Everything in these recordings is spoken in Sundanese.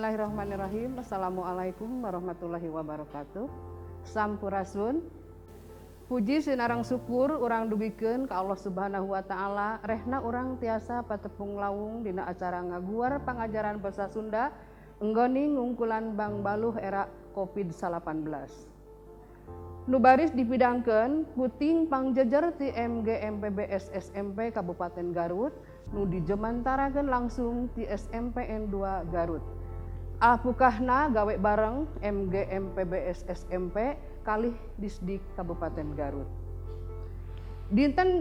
Bismillahirrahmanirrahim. Assalamualaikum warahmatullahi wabarakatuh. Sampurasun. Puji sinarang syukur urang dugikeun ka Allah Subhanahu wa taala rehna urang tiasa patepung lawung dina acara ngaguar pangajaran basa Sunda enggoni ngungkulan Bang Baluh era Covid-19. Nu baris dipidangkeun puting pangjejer ti MGMPBS SMP Kabupaten Garut nu dijemantarakeun langsung ti SMPN 2 Garut. Apukahna gawe bareng MGMPBS SMP kalih Disdik Kabupaten Garut. Dinten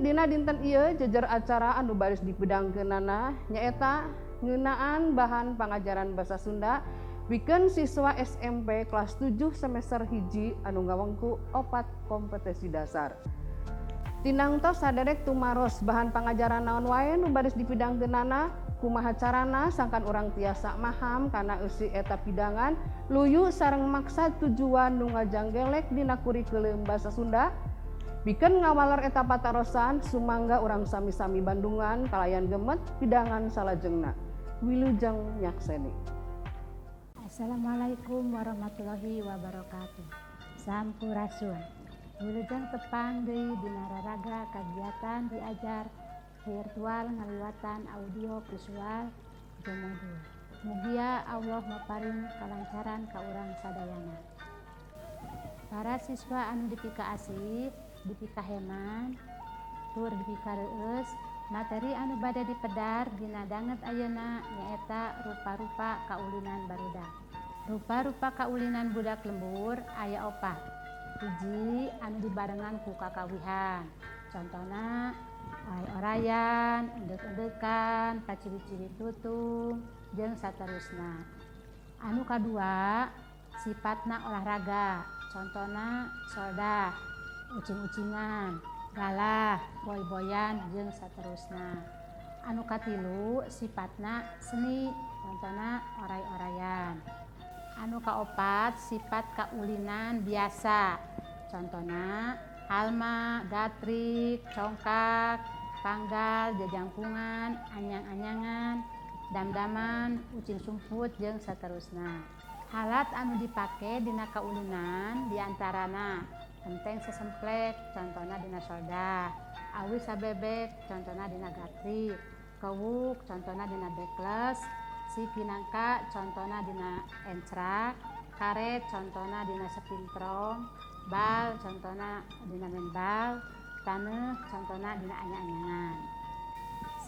ieu jejer acara anu baris dipidangkeunana nyaeta ngeunaan bahan pangajaran basa Sunda pikeun siswa SMP kelas 7 semester 1 anu ngawengku 4 kompetensi dasar. Tinang tos saderek tumaros bahan pangajaran naon wae nu baris dipidangkeunana kumaha carana sangkan urang tiasa maham kana eusi eta pidangan luyu sareng maksa tujuan nu ngajanggelek dina kurikulum basa Sunda pikeun ngawaler eta patarosan sumangga urang sami-sami Bandungan kalayan gemet pidangan salajengna. Wilujeng nyakseni. Assalamualaikum warahmatullahi wabarakatuh. Sampurasun. Wilujeng tepang deui dina raraga kagiatan diajar virtual ngaliwatan audio visual jeung modul. Mugia Allah maparing kalancaran ka urang sadayana. Para siswa anu dipika asih, dipika heman, tur dipika reueus, materi anu bade dipedar dina danget ayeuna nyaeta rupa-rupa kaulinan barudak. Rupa-rupa kaulinan budak lembur aya 4. Hiji anu dibarengan ku kakawihan. Contona orayan, endek-endekan, paciri-ciri tutung, jeung saterusna. Anu kadua, sifatna olahraga. Contona soldah, ucing-ucingan, galah, boy-boyan, jeung saterusna. Anu katilu, sifatna seni. Contona oray-orayan. Anu kaopat, sifat kaulinan biasa. Contona halma, gatrik, congkak, panggal, jajangkungan, anyang-anyangan, damdaman, ucing sumput, jeung saterusna. Alat anu dipake dina kaulinan diantarana genteng sesemplek, contona dina soldah, awi sabebek, contona dina gatrik, kewuk, contona dina bekles, si pinangka, contona dina encrak, karet, contona dina sepintrong, bal contona dina main bal, taneuh contona dina anyang-anyangan.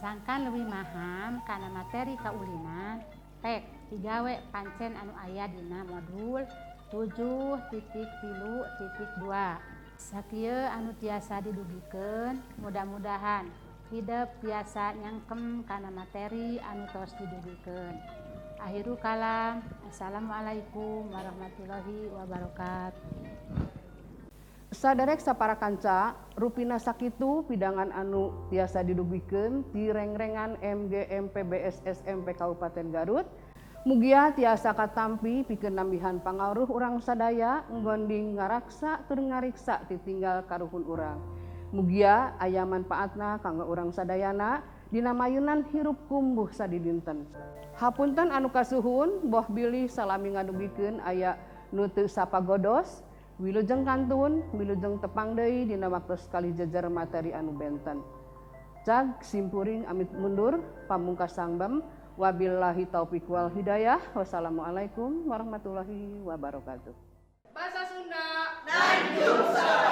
Sangkan leuwih maham kana materi kaulinan, pek digawe pancen anu aya dina modul 7.3.2. Sakieu anu tiasa didugikeun, mudah-mudahan hidup biasa nyangkem kana materi anu tos didugikeun. Akhirul kalam, assalamualaikum warahmatullahi wabarakatuh. Saderek sapara kanca, rupina sakitu pidangan anu tiasa didugikeun ti rengrengan MGMPBS SMP Kabupaten Garut. Mugia tiasa katampi pikeun nambihan pangaruh urang sadaya nggonding ngaraksa tur ngariksa titinggal karuhun urang. Mugia aya manfaatna kanggo urang sadayana dina mayunan hirup kumbuh sadidinten. Hapunten anu kasuhun, boh bilih salami ngadugikeun aya nu teu sapagodos. Wilujeng kantun, wilujeng tepang deui dina waktos kali jejer materi anu benten. Cag simpuring amit mundur, pamungkas sangbem, wabillahi taufiq wal hidayah. Wassalamualaikum warahmatullahi wabarakatuh. Basa Sunda dan Jurusara.